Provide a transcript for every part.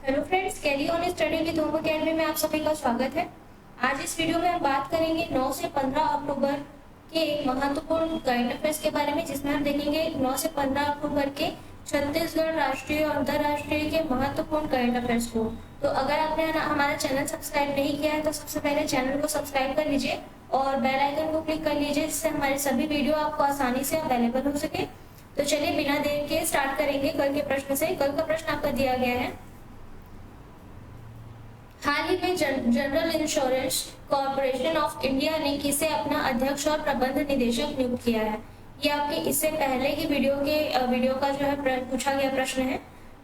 Hello friends, carry on study with home academy में आप सभी का स्वागत है। आज इस वीडियो में हम बात करेंगे 9 से 15 अक्टूबर के महत्वपूर्ण करंट अफेयर्स के बारे में, जिसमें हम देखेंगे 9 से 15 अक्टूबर के छत्तीसगढ़ राष्ट्रीय और अंतर्राष्ट्रीय के महत्वपूर्ण करंट अफेयर्स को। तो अगर आपने हमारा चैनल सब्सक्राइब नहीं किया है तो सबसे पहले चैनल को सब्सक्राइब कर लीजिए और बेल आइकन को क्लिक कर लीजिए, जिससे हमारे सभी वीडियो आपको आसानी से अवेलेबल हो सके। तो चलिए बिना देर के स्टार्ट करेंगे कल के प्रश्न से। कल का प्रश्न आपका दिया गया है, हाल ही में general insurance corporation of India ने किसे अपना अध्यक्ष और प्रबंध निदेशक नियुक्त किया है। ये आपके इससे पहले की वीडियो का जो है पूछा गया प्रश्न है।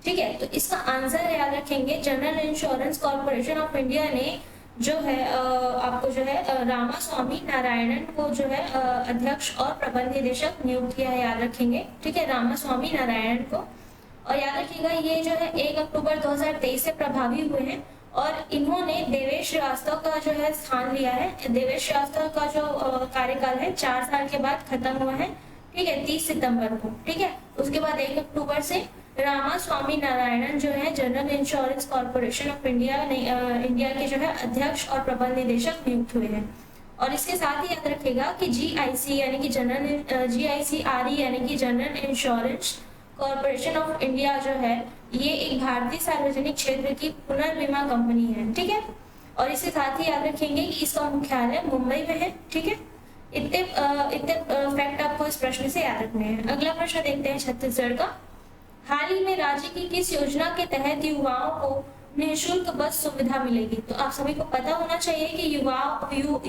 ठीक है, तो इसका आंसर याद रखेंगे, general insurance corporation of India ने जो है आपको जो है रामास्वामी नारायणन को जो है अध्यक्ष और प्रबंध निदेशक नियुक्त किया है, याद रखेंगे। ठीक है, रामास्वामी नारायणन को। और याद रखिएगा ये जो है 1 अक्टूबर 2023 से प्रभावी हुए हैं और इन्होंने देवेश श्रीवास्तव का जो है स्थान लिया है। देवेश श्रीवास्तव का जो कार्यकाल है 4 साल के बाद खत्म हुआ है। ठीक है, 30 सितंबर को। ठीक है, उसके बाद 1 अक्टूबर से रामास्वामी नारायणन जो है general insurance corporation of India के जो है अध्यक्ष और प्रबंध निदेशक नियुक्त हुए हैं। और इसके साथ ही याद रखेगा कि GIC यानी कि GICRE यानी कि general insurance corporation of India जो है ये एक भारतीय सार्वजनिक क्षेत्र की पुनर्बीमा कंपनी है। ठीक है, और इसके साथ ही याद रखेंगे कि इसका मुख्यालय मुंबई में है। ठीक है, इतने फैक्ट आपको इस प्रश्न से याद रखने हैं। अगला प्रश्न देखते हैं छत्तीसगढ़ का। हाल ही में राज्य की किस योजना के तहत युवाओं को निःशुल्क बस सुविधा मिलेगी। तो आप सभी को पता होना चाहिए कि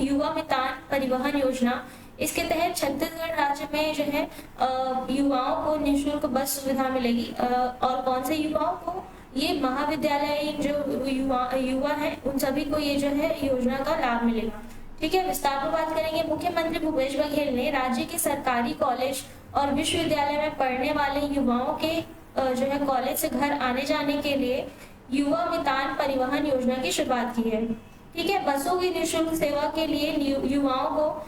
युवा मितान परिवहन योजना, इसके तहत छत्तीसगढ़ राज्य में जो है युवाओं को निःशुल्क बस सुविधा मिलेगी। और कौन से युवाओं को? ये महाविद्यालय जो युवा हैं उन सभी को ये जो है योजना का लाभ मिलेगा। ठीक है, विस्तार में बात करेंगे। मुख्यमंत्री भूपेश बघेल ने राज्य के सरकारी कॉलेज और विश्वविद्यालय में पढ़ने वाले युवाओं के जो है कॉलेज से घर आने जाने के लिए युवा मितान परिवहन योजना की शुरुआत की है। ठीक है, बसों की निःशुल्क सेवा के लिए युवाओं को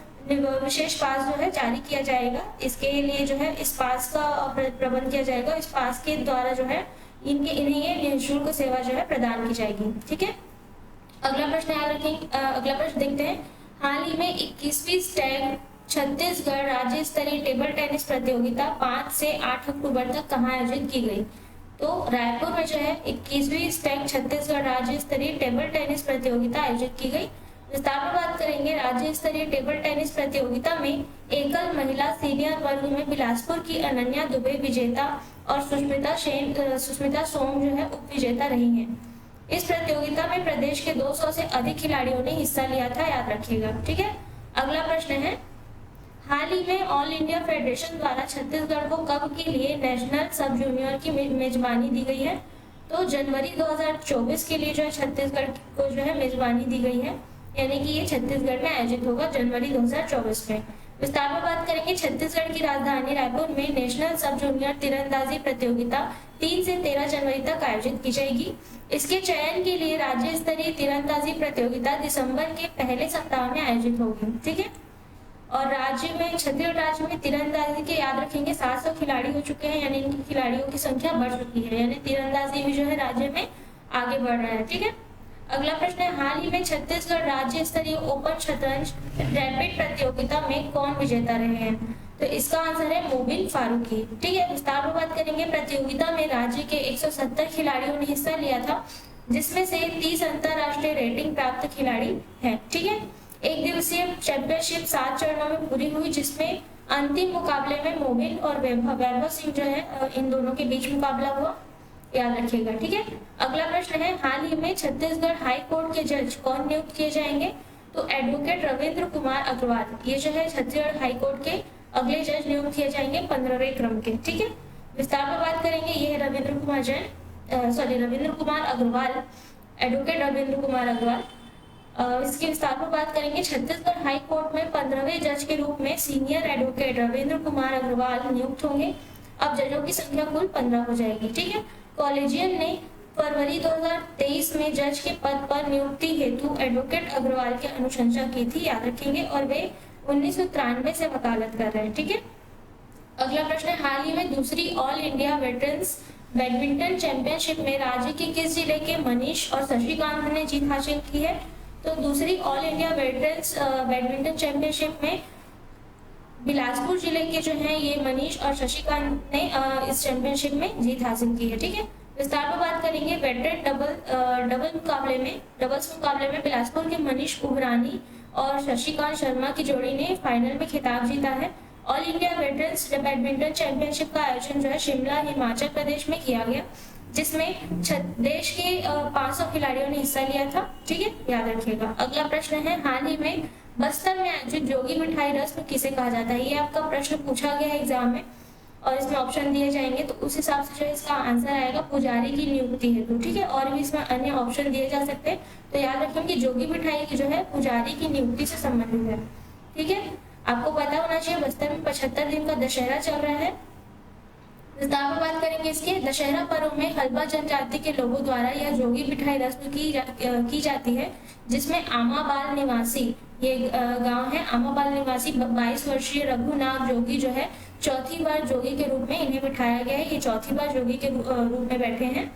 विशेष पास जो है जारी किया जाएगा। इसके लिए जो है इस पास का प्रबंध किया जाएगा। इस पास के द्वारा जो है इन्हें ये निःशुल्क सेवा जो है प्रदान की जाएगी। ठीक है, अगला प्रश्न याद रखेंगे। अगला प्रश्न देखते हैं। हाल ही में 21वीं स्टैग छत्तीसगढ़ राज्य स्तरीय टेबल टेनिस प्रतियोगिता 5 से 8 अक्टूबर तक कहाँ आयोजित की गई। तो रायपुर में जो है 21वीं स्टैग छत्तीसगढ़ राज्य स्तरीय टेबल टेनिस प्रतियोगिता आयोजित की गई। विस्तार में बात करेंगे। राज्य स्तरीय टेबल टेनिस प्रतियोगिता में एकल महिला सीनियर वर्ग में बिलासपुर की अनन्या दुबे विजेता और सुष्मिता सोम जो है उप विजेता रही हैं। इस प्रतियोगिता में प्रदेश के 200 से अधिक खिलाड़ियों ने हिस्सा लिया था, याद रखिएगा। ठीक है, अगला प्रश्न है। हाल ही में ऑल इंडिया फेडरेशन द्वारा छत्तीसगढ़ को कब के लिए नेशनल सब जूनियर की मेजबानी दी गई है। तो जनवरी 2024 के लिए जो है छत्तीसगढ़ को जो है मेजबानी दी गई है, यानी कि ये छत्तीसगढ़ में आयोजित होगा जनवरी 2024 में। विस्तार में बात करेंगे। छत्तीसगढ़ की राजधानी रायपुर में नेशनल सब जूनियर तीरंदाजी प्रतियोगिता 3 से 13 जनवरी तक आयोजित की जाएगी। इसके चयन के लिए राज्य स्तरीय तीरंदाजी प्रतियोगिता दिसंबर के पहले सप्ताह में आयोजित होगी। ठीक है, और छत्तीसगढ़ राज्य में तीरंदाजी के याद रखेंगे 700 खिलाड़ी हो चुके हैं, यानी इनकी खिलाड़ियों की संख्या बढ़ चुकी है, यानी तीरंदाजी भी जो है राज्य में आगे बढ़ रहा है। ठीक है, अगला प्रश्न है। हाल ही में छत्तीसगढ़ राज्य स्तरीय ओपन शतरंज रैपिड प्रतियोगिता में कौन विजेता रहे हैं। तो इसका आंसर है मोबिन फारूकी। ठीक है, विस्तार में बात करेंगे। प्रतियोगिता में राज्य के 170 खिलाड़ियों ने हिस्सा लिया था, जिसमें से 30 अंतरराष्ट्रीय रेटिंग प्राप्त खिलाड़ी हैं। ठीक है, एक दिवसीय चैंपियनशिप 7 चरणों में पूरी हुई, जिसमें अंतिम मुकाबले में मोबिन और वैभव सिंह जो है इन दोनों के बीच मुकाबला हुआ, याद रखिएगा। ठीक है, अगला प्रश्न है। हाल ही में छत्तीसगढ़ हाई कोर्ट के जज कौन नियुक्त किए जाएंगे। तो एडवोकेट रविंद्र कुमार अग्रवाल ये जो है छत्तीसगढ़ हाई कोर्ट के अगले जज नियुक्त किए जाएंगे 15वें क्रम के। ठीक है, विस्तार में बात करेंगे। ये है रविंद्र कुमार अग्रवाल, एडवोकेट रविंद्र कुमार अग्रवाल। इसके विस्तार में बात करेंगे। छत्तीसगढ़ हाई कोर्ट में 15वें जज के रूप में सीनियर एडवोकेट रविंद्र कुमार अग्रवाल नियुक्त होंगे। अब जजों की संख्या कुल 15 हो जाएगी। ठीक है, कॉलेजियम ने फरवरी 2023 में जज के पद पर नियुक्ति हेतु एडवोकेट अग्रवाल की अनुशंसा की थी, याद रखेंगे, और वे 1993 से वकालत कर रहे हैं। ठीक है, अगला प्रश्न है। हाल ही में दूसरी all India veterans badminton championship में राज्य के किस जिले के मनीष और शशिकांत ने जीत हासिल की है? तो दूसरी all India veterans badminton championship में बिलासपुर जिले के जो हैं ये मनीष और शशिकांत ने इस चैंपियनशिप में जीत हासिल की है। ठीक है, विस्तार पर बात करेंगे। वेटरन डबल्स मुकाबले में बिलासपुर के मनीष उबरानी और शशिकांत शर्मा की जोड़ी ने फाइनल में खिताब जीता है। All India veterans badminton championship का आयोजन जो है शिमला हिमाचल प्रदेश में किया गया, जिसमें देश के 500 खिलाड़ियों ने हिस्सा लिया था। ठीक है, याद रखिएगा। अगला प्रश्न है, हाल ही में बस्तर में आयोजित जोगी मिठाई रस्म किसे कहा जाता है? ये आपका प्रश्न पूछा गया है एग्जाम में और इसमें ऑप्शन दिए जाएंगे, तो उस हिसाब से जो इसका आंसर आएगा पुजारी की नियुक्ति हेतु। ठीक है, और भी इसमें अन्य ऑप्शन दिए जा सकते हैं, तो याद रखें कि जोगी मिठाई की जो है पुजारी की नियुक्ति से संबंधित है। ठीक है, आपको पता होना चाहिए बस्तर में 75 दिन का दशहरा चल रहा है। विस्तार में बात करेंगे इसके। दशहरा पर्व में हल्बा जनजाति के लोगों द्वारा यह जोगी मिठाई रस्म की जाती है, जिसमें आमाबाल निवासी, ये गांव है आमाबाल निवासी 22 वर्षीय रघुनाथ जोगी जो है चौथी बार जोगी के रूप में इन्हें बिठाया गया है। ये चौथी बार जोगी के रूप में बैठे हैं।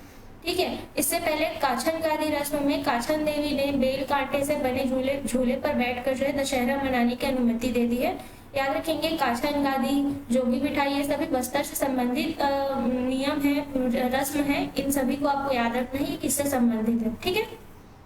ठीक है, इससे पहले काछन गादी रस्म में काछन देवी ने बेल कांटे से बने झूले पर बैठकर जो है दशहरा मनाने की अनुमति दे दी है। याद रखेंगे, काछन गादी, जोगी मिठाई, ये सभी बस्तर से संबंधित नियम है, रस्म है। इन सभी को आपको याद रखना है किससे संबंधित है। ठीक है,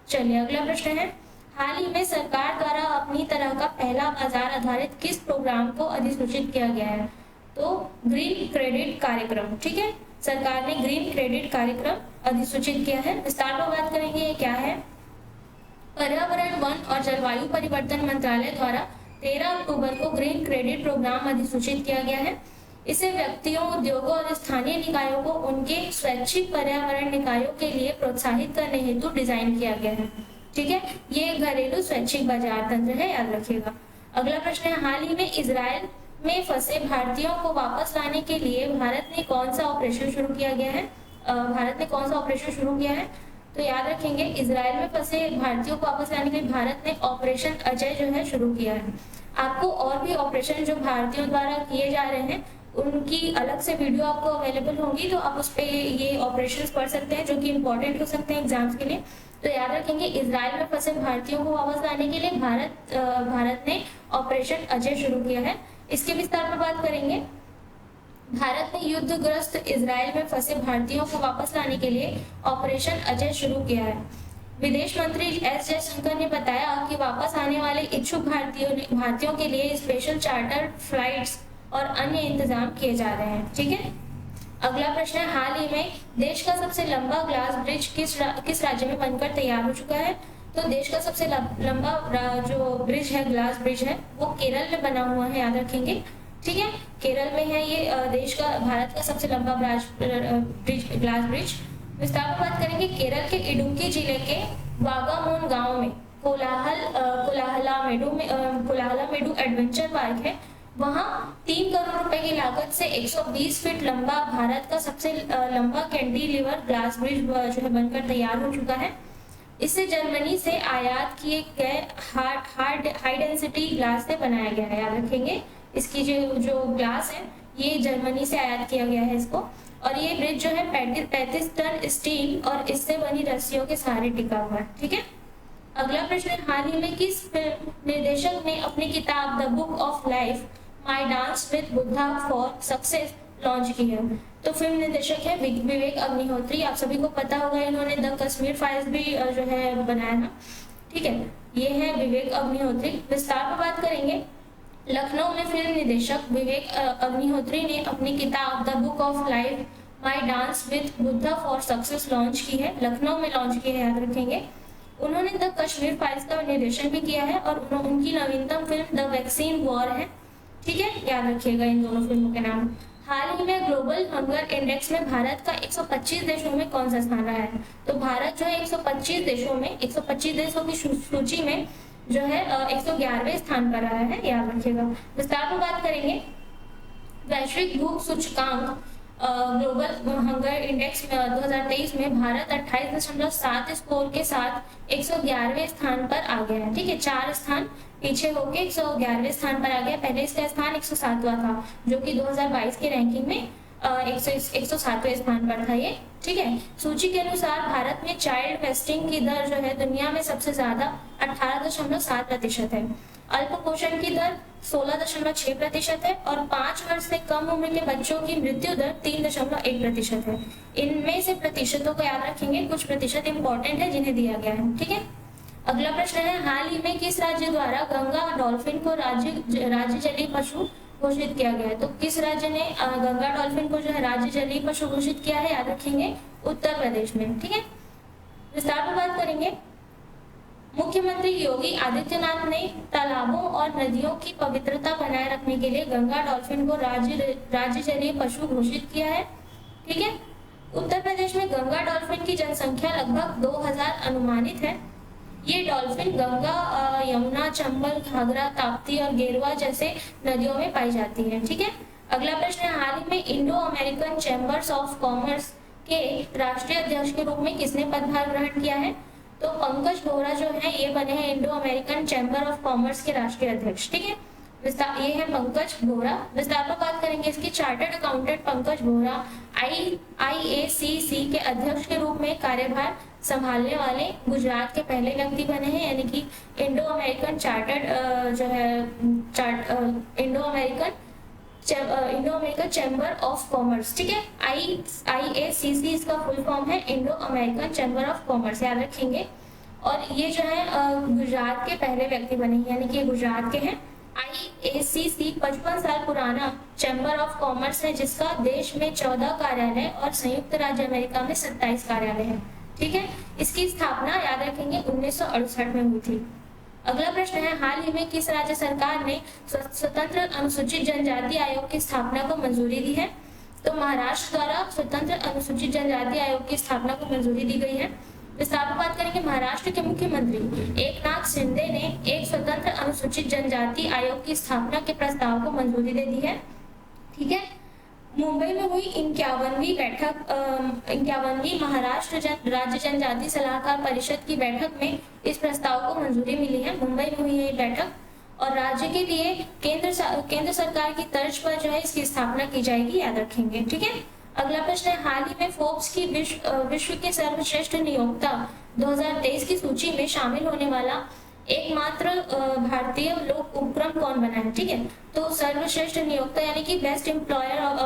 चलिए अगला प्रश्न है, हाल ही में सरकार द्वारा अपनी तरह का पहला बाजार आधारित किस प्रोग्राम को अधिसूचित किया गया है? तो ग्रीन क्रेडिट कार्यक्रम। ठीक है, सरकार ने ग्रीन क्रेडिट कार्यक्रम अधिसूचित किया है। विस्तार पर बात करेंगे ये क्या है। पर्यावरण, वन और जलवायु परिवर्तन मंत्रालय द्वारा 13 अक्टूबर को ग्रीन क्रेडिट प्रोग्राम अधिसूचित किया गया है। इसे व्यक्तियों, उद्योगों और स्थानीय निकायों को उनके स्वैच्छिक पर्यावरण निकायों के लिए प्रोत्साहित करने हेतु डिजाइन किया गया है। ठीक है, ये घरेलू स्वैच्छिक बाजार तंत्र है, याद रखिएगा। अगला प्रश्न है, हाल ही में इजराइल में फंसे भारतीयों को वापस लाने के लिए भारत ने कौन सा ऑपरेशन शुरू किया गया है? भारत ने कौन सा ऑपरेशन शुरू किया है? तो याद रखेंगे, इजराइल में फंसे भारतीयों को वापस लाने के लिए भारत ने ऑपरेशन अजय जो है शुरू किया है। आपको और भी ऑपरेशन जो भारतीयों द्वारा किए जा रहे हैं उनकी अलग से वीडियो आपको अवेलेबल होंगी, तो आप उस पर ये ऑपरेशंस पढ़ सकते हैं जो कि इंपॉर्टेंट हो सकते हैं एग्जाम्स के लिए। तो याद रखेंगे, इजराइल में फंसे भारतीयों को वापस लाने के लिए भारत ने ऑपरेशन अजय शुरू किया है। इसके विस्तार पर बात करेंगे। भारत ने युद्धग्रस्त इजराइल में फंसे भारतीयों को वापस लाने के लिए ऑपरेशन अजय शुरू किया है। विदेश मंत्री एस जयशंकर ने बताया कि वापस आने वाले इच्छुक भारतीयों के लिए स्पेशल चार्टर फ्लाइट्स और अन्य इंतजाम किए जा रहे हैं। ठीक है, अगला प्रश्न है, हाल ही में देश का सबसे लंबा ग्लास ब्रिज किस राज्य में बनकर तैयार हो चुका है? तो देश का सबसे लंबा जो ब्रिज है, ग्लास ब्रिज है, वो केरल में बना हुआ है, याद रखेंगे। ठीक है, केरल में है ये भारत का सबसे लंबा ग्लास ब्रिज। विस्तार में बात करेंगे। केरल के इडुक्की जिले के वागामोन गांव में कोलाहलामेडु एडवेंचर पार्क है। वहां 3 करोड़ रुपए की लागत से 120 फीट लंबा भारत का सबसे लंबा कैंटिलीवर ग्लास ब्रिज जो है बनकर तैयार हो चुका है। इसे जर्मनी से आयात किए गए हाई डेंसिटी ग्लास से बनाया गया है, याद रखेंगे। इसकी जो ग्लास है ये जर्मनी से आयात किया गया है इसको, और ये ब्रिज जो है 35 टन स्टील और इससे बनी रस्सियों के सहारे टिका हुआ है। ठीक है, अगला प्रश्न है, हाल ही में किस निर्देशक ने अपनी किताब the book of life my dance with Buddha for success launch की है? तो फिल्म निर्देशक है विवेक अग्निहोत्री। आप सभी को पता होगा, इन्होंने द कश्मीर फाइल्स भी जो है बनाया था। ठीक है, ये है विवेक अग्निहोत्री। विस्तार पर बात करेंगे। लखनऊ में फिल्म निर्देशक विवेक अग्निहोत्री ने अपनी किताब the book of life my dance with Buddha for success launch की है। लखनऊ में लॉन्च की है, याद रखेंगे। उन्होंने द कश्मीर फाइल्स का निर्देशन भी किया है और उनकी नवीनतम फिल्म द वैक्सीन वॉर है। ठीक है, याद रखिएगा इन दोनों फिल्मों के नाम। हाल ही में ग्लोबल हंगर इंडेक्स में भारत का 125 देशों में कौन सा स्थान रहा है? तो भारत जो है 125 देशों की सूची में जो है 111वें स्थान पर रहा है, याद रखिएगा। विस्तार पर बात करेंगे। वैश्विक भूख सूचकांक ग्लोबल हंगर इंडेक्स में 2023 में भारत 28.7 स्कोर के साथ 111वें स्थान पर आ गया है। ठीक है, 4 स्थान पीछे होके 111वें स्थान पर आ गया। पहले इसका स्थान 107वां था, जो कि 2022 के रैंकिंग में 107वें स्थान पर था ये, ठीक है। सूची के अनुसार भारत में चाइल्ड वेस्टिंग की दर जो है दुनिया में सबसे ज्यादा 18.7% है। अल्प पोषण की दर 16.6% है और 5 वर्ष से कम उम्र के बच्चों की मृत्यु दर 3.1% है। इनमें से प्रतिशतों को याद रखेंगे, कुछ प्रतिशत इंपॉर्टेंट है जिन्हें दिया गया है, ठीक है। अगला प्रश्न है, हाल ही में किस राज्य द्वारा गंगा डॉल्फिन को राज्य जलीय पशु घोषित किया गया है? तो किस राज्य ने गंगा डॉल्फिन को जो है राज्य जलीय पशु घोषित किया है? याद रखेंगे, उत्तर प्रदेश में, ठीक है। विस्तार में बात करेंगे। मुख्यमंत्री योगी आदित्यनाथ ने तालाबों और नदियों की पवित्रता बनाए रखने के लिए गंगा डॉल्फिन को राज्य जलीय पशु घोषित किया है, ठीक है। उत्तर प्रदेश में गंगा डॉल्फिन की जनसंख्या लगभग 2000 अनुमानित है। ये डॉल्फिन गंगा, यमुना, चंबल, घाघरा, ताप्ती और गेरुआ जैसे नदियों में पाई जाती है, ठीक है। अगला प्रश्न है, हाल ही में Indo American chambers of commerce के राष्ट्रीय अध्यक्ष के रूप में किसने पदभार ग्रहण किया है? तो पंकज बोहरा जो है ये बने हैं Indo American chamber of commerce के राष्ट्रीय अध्यक्ष, ठीक है। ये है पंकज बोहरा। विस्तार पर बात करेंगे इसकी। Chartered accountant Pankaj Bohra IACC के अध्यक्ष के रूप में कार्यभार संभालने वाले गुजरात के पहले व्यक्ति बने हैं, यानी कि इंडो अमेरिकन चार्टर्ड जो है Indo American chamber of commerce, ठीक है। IACC इसका फुल फॉर्म है Indo American chamber of commerce, याद रखेंगे। और ये जो है गुजरात के पहले व्यक्ति बने हैं, यानी कि गुजरात के हैं। IACC 55 साल पुराना चैम्बर ऑफ कॉमर्स है, जिसका देश में 14 कार्यालय और संयुक्त राज्य अमेरिका में 27 कार्यालय है, ठीक है। इसकी स्थापना याद रखेंगे 1968 में हुई थी। अगला प्रश्न है, हाल ही में किस राज्य सरकार ने स्वतंत्र अनुसूचित जनजाति आयोग की स्थापना को मंजूरी दी है? तो महाराष्ट्र द्वारा स्वतंत्र अनुसूचित जनजाति आयोग की स्थापना को मंजूरी दी गई है। विस्तार में बात करेंगे। महाराष्ट्र के मुख्यमंत्री एकनाथ शिंदे ने एक स्वतंत्र अनुसूचित जनजाति आयोग की स्थापना के प्रस्ताव को मंजूरी दे दी है, ठीक है। मुंबई में हुई 51वीं महाराष्ट्र राज्य जनजाति सलाहकार परिषद की बैठक में इस प्रस्ताव को मंजूरी मिली है। मुंबई में हुई है बैठक और राज्य के लिए केंद्र सरकार की तर्ज पर जो है इसकी स्थापना की जाएगी, याद रखेंगे, ठीक है। अगला प्रश्न है, हाल ही में फोर्ब्स की विश्व के सर्वश्रेष्ठ नियोक्ता 2023 की सूची में शामिल होने वाला एकमात्र भारतीय लोक उपक्रम कौन बना है? ठीक है, तो सर्वश्रेष्ठ नियोक्ता यानी कि बेस्ट एम्प्लॉयर ऑफ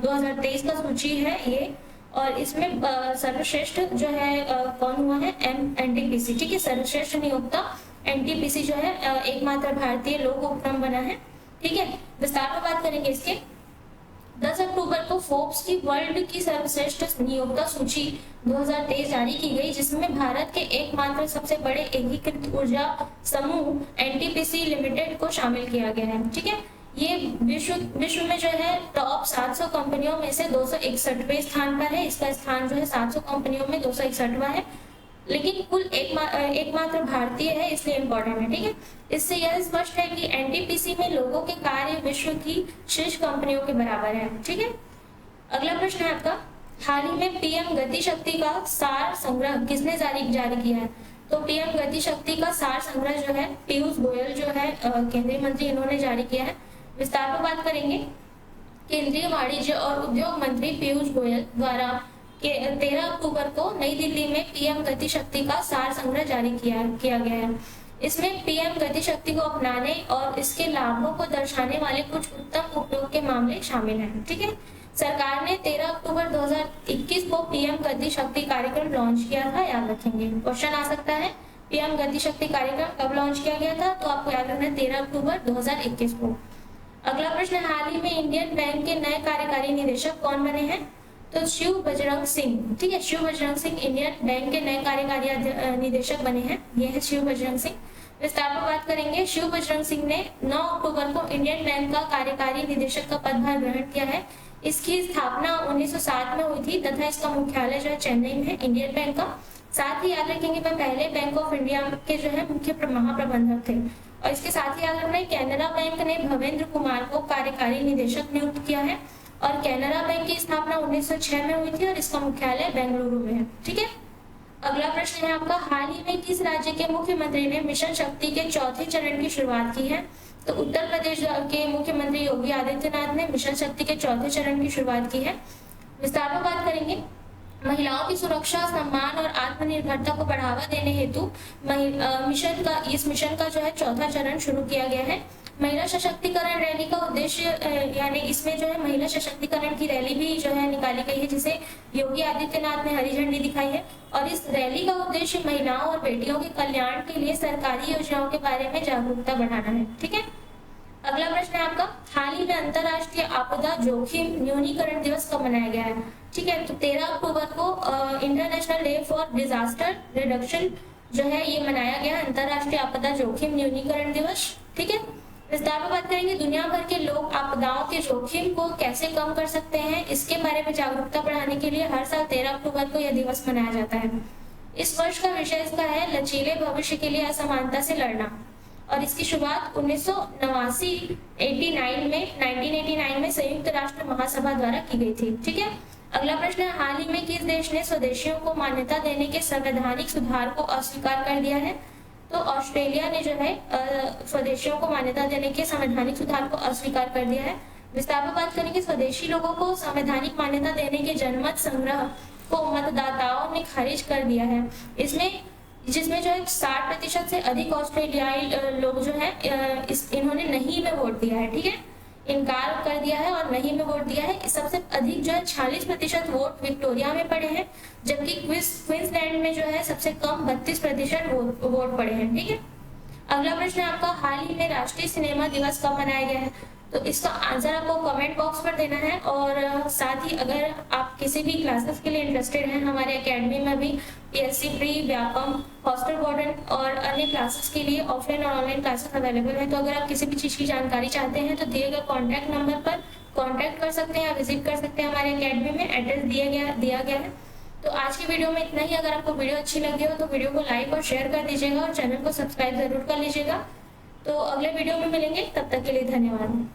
2023 का सूची है ये, और इसमें सर्वश्रेष्ठ जो है कौन हुआ है? NTPC। ठीक है, सर्वश्रेष्ठ नियोक्ता NTPC जो है एकमात्र भारतीय लोक उपक्रम बना है। ठीक है, विस्तार में बात करेंगे इसके। 10 अक्टूबर को फोर्ब्स की वर्ल्ड की सर्वश्रेष्ठ नियोक्ता सूची 2023 जारी की गई, जिसमें भारत के एकमात्र सबसे बड़े एकीकृत ऊर्जा समूह NTPC लिमिटेड को शामिल किया गया है। ठीक है, ये विश्व में जो है टॉप 700 कंपनियों में से 261वें स्थान पर है। इसका स्थान जो है 700 कंपनियों में 261वां है, लेकिन कुल एकमात्र भारतीय है, इसलिए इम्पोर्टेंट है। ठीक है, इससे यह स्पष्ट है कि NTPC में लोगों के कार्य विश्व की शीर्ष कंपनियों के बराबर है। ठीक है, अगला प्रश्न है आपका, हाल ही में PM गति शक्ति का सार संग्रह किसने जारी किया है? तो PM गति शक्ति का सार संग्रह जो है पीयूष गोयल जो है केंद्रीय मंत्री, इन्होंने जारी किया है। विस्तार में बात करेंगे। केंद्रीय वाणिज्य और उद्योग मंत्री पीयूष गोयल द्वारा 13 अक्टूबर को नई दिल्ली में PM गति शक्ति का सार संग्रह जारी किया गया है। इसमें PM गति शक्ति को अपनाने और इसके लाभों को दर्शाने वाले कुछ उत्तम उपयोग के मामले शामिल हैं। ठीक है, सरकार ने 13 अक्टूबर 2021 को PM गति शक्ति कार्यक्रम लॉन्च किया था, याद रखेंगे, क्वेश्चन आ सकता है। PM गति शक्ति कार्यक्रम कब लॉन्च किया गया था? तो आपको याद रखना है 13 अक्टूबर 2021 को। अगला प्रश्न, हाल ही में इंडियन बैंक के नए कार्यकारी निदेशक कौन बने हैं? तो शिव बजरंग सिंह। ठीक है, शिव बजरंग सिंह इंडियन बैंक के नए कार्यकारी निदेशक बने हैं, ये है शिव बजरंग सिंह। विस्तार में बात करेंगे। शिव बजरंग सिंह ने 9 अक्टूबर को इंडियन बैंक का कार्यकारी निदेशक का पदभार ग्रहण किया है। इसकी स्थापना 1907 में हुई थी तथा इसका मुख्यालय जो है चेन्नई में है, इंडियन बैंक का। साथ ही याद रखेंगे वह पहले बैंक ऑफ इंडिया के जो है मुख्य महाप्रबंधक थे। और इसके साथ ही याद रखना है कैनरा बैंक ने भवेंद्र कुमार को कार्यकारी निदेशक नियुक्त किया है, और कैनरा बैंक की स्थापना 1906 में हुई थी और इसका मुख्यालय बेंगलुरु में है। ठीक है, अगला प्रश्न है आपका, हाल ही में किस राज्य के मुख्यमंत्री ने मिशन शक्ति के चौथे चरण की शुरुआत की है? तो उत्तर प्रदेश के मुख्यमंत्री योगी आदित्यनाथ ने मिशन शक्ति के चौथे चरण की शुरुआत की है। विस्तार में बात करेंगे। महिलाओं की सुरक्षा, सम्मान और आत्मनिर्भरता को बढ़ावा देने हेतु इस मिशन का जो है चौथा चरण शुरू किया गया है। महिला सशक्तिकरण रैली का उद्देश्य यानी इसमें जो है महिला सशक्तिकरण की रैली भी जो है निकाली गई है, जिसे योगी आदित्यनाथ ने हरी झंडी दिखाई है। और इस रैली का उद्देश्य महिलाओं और बेटियों के कल्याण के लिए सरकारी योजनाओं के बारे में जागरूकता बढ़ाना है। ठीक है, अगला प्रश्न है आपका, हाल ही में अंतरराष्ट्रीय आपदा जोखिम न्यूनीकरण दिवस कब मनाया गया है? ठीक है, तो 13 अक्टूबर को international day for disaster reduction जो है ये मनाया गया, अंतरराष्ट्रीय आपदा जोखिम न्यूनीकरण दिवस। ठीक है, विस्तार में बात करेंगे। दुनिया भर के लोग आपदाओं के जोखिम को कैसे कम कर सकते हैं, इसके बारे में जागरूकता बढ़ाने के लिए हर साल 13 अक्टूबर को यह दिवस मनाया जाता है। इस वर्ष का विषय इसका है लचीले भविष्य के लिए असमानता से लड़ना, और इसकी शुरुआत 1989 में संयुक्त राष्ट्र महासभा द्वारा की गई थी। ठीक है, अगला प्रश्न है, हाल ही में किस देश ने स्वदेशियों को मान्यता देने के संवैधानिक सुधार को अस्वीकार कर दिया है? तो ऑस्ट्रेलिया ने जो है स्वदेशियों को मान्यता देने के संवैधानिक सुधार को अस्वीकार कर दिया है। विस्तार में बात करेंगे। स्वदेशी लोगों को संवैधानिक मान्यता देने के जनमत संग्रह को मतदाताओं ने खारिज कर दिया है। जिसमें जो है 60% से अधिक ऑस्ट्रेलियाई लोग जो है इन्होंने नहीं में वोट दिया है। ठीक है, इनकार कर दिया है और नहीं में वोट दिया है। सबसे अधिक जो है 46% वोट विक्टोरिया में पड़े हैं, जबकि क्वींसलैंड में जो है सबसे कम 32% वोट पड़े हैं। ठीक है, अगला प्रश्न है आपका, हाल ही में राष्ट्रीय सिनेमा दिवस कब मनाया गया है? तो इसका आंसर आपको कमेंट बॉक्स पर देना है। और साथ ही अगर आप किसी भी क्लासेस के लिए इंटरेस्टेड हैं, हमारे एकेडमी में भी PSC pre, Vyapam, hostel warden और अन्य क्लासेस के लिए ऑफलाइन और ऑनलाइन क्लासेस अवेलेबल है। तो अगर आप किसी भी चीज़ की जानकारी चाहते हैं तो दिए गए कॉन्टैक्ट नंबर पर कॉन्टैक्ट कर सकते हैं या विजिट कर सकते हैं। हमारे एकेडमी में एड्रेस दिया गया है। तो आज की वीडियो में इतना ही। अगर आपको वीडियो अच्छी लगी हो तो वीडियो को लाइक और शेयर कर दीजिएगा और चैनल को सब्सक्राइब जरूर कर लीजिएगा। तो अगले वीडियो में मिलेंगे, तब तक के लिए धन्यवाद।